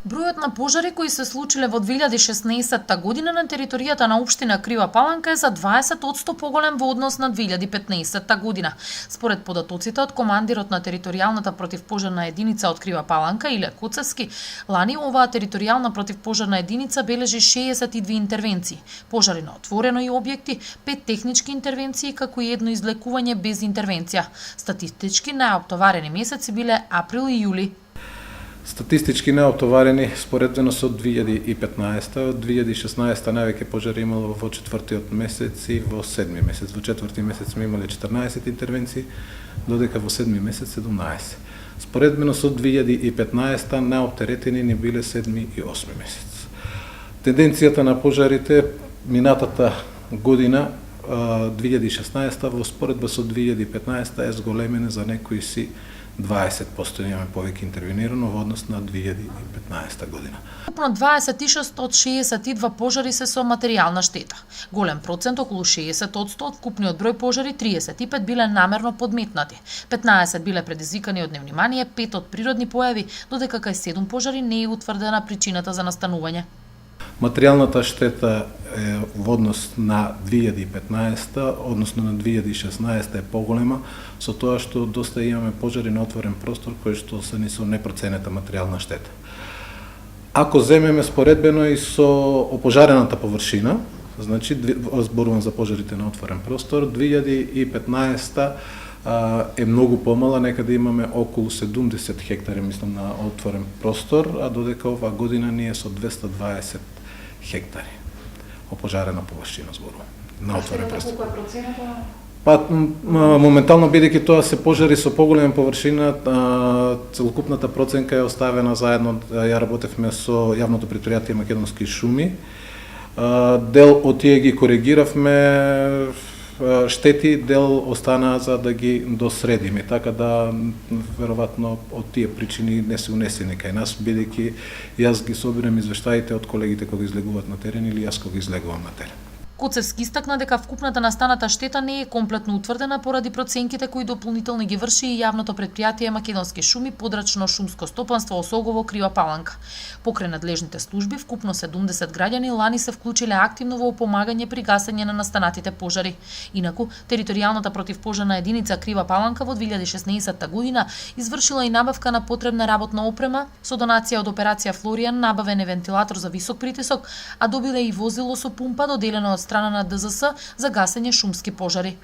Бројот на пожари кои се случиле во 2016 година на територијата на општина Крива Паланка е за 20% поголем во однос на 2015 година. Според податоците од командирот на територијалната противпожарна единица од Крива Паланка, Иле Коцевски, лани оваа територијална противпожарна единица бележи 62 интервенции, пожари на отворено и објекти, 5 технички интервенции како и едно излекување без интервенција. Статистички најоптоварени месеци биле април и јули. Статистички неотоварени споредено со 2015, од 2016 највеќе пожари имало во четвртиот месец и во седми месец. Во четврти месец сме имале 14 интервенции, додека во седми месец 17. Споредено со 2015 неоптеретени ни биле седми и осми месец. Тенденцијата на пожарите минатата година 2016 во споредба со 2015 е зголемена за некои си 20% имаме повеќе интервенирано во однос на 2015 година. Ukupno 26 од 62 пожари се со материјална штета. Голем процент, околу 60% од вкупниот број пожари, 35 биле намерно подметнати. 15 биле предизвикани од невнимание, 5 од природни појави, додека кај 7 пожари не е утврдена причината за настанување. Материјалната штета е во однос на 2015, односно на 2016 е поголема, со тоа што доста имаме пожари на отворен простор кои што се ни со непроценета материјална штета. Ако земеме споредбено и со опожарената површина, значи зборувам за пожарите на отворен простор, 2015 е многу помала, некаде имаме околу 70 хектари, мислам, на отворен простор, а додека оваа година ние со 220 хектари опожарена површина зборувам на отворен простор. Колку е процената? Па моментално бидејќи тоа се пожари со поголема површина, целокупната проценка е оставена заедно, ја работевме со јавното претпријатие Македонски шуми. Дел од тие ги коригиравме штети, дел останаа за да ги досредиме, така да веројатно од тие причини не се унесени кај нас, бидејќи јас ги собирам извештаите од колегите кога излегуваат на терен или јас кога излегувам на терен. Коцевски истакна дека вкупната настаната штета не е комплетно утврдена поради проценките кои дополнително ги врши и јавното претпријатие Македонски шуми, подрачно шумско стопанство Осогово, Крива Паланка. Покрај надлежните служби, вкупно 70 граѓани лани се вклучиле активно во помагање при гасење на настанатите пожари. Инаку, територијалната противпожарна единица Крива Паланка во 2016 година извршила и набавка на потребна работна опрема, со донација од операција Флоријан набавен е вентилатор за висок притисок, а добиле и возило со пумпа доделено од страна на ДЗС за гасење шумски пожари.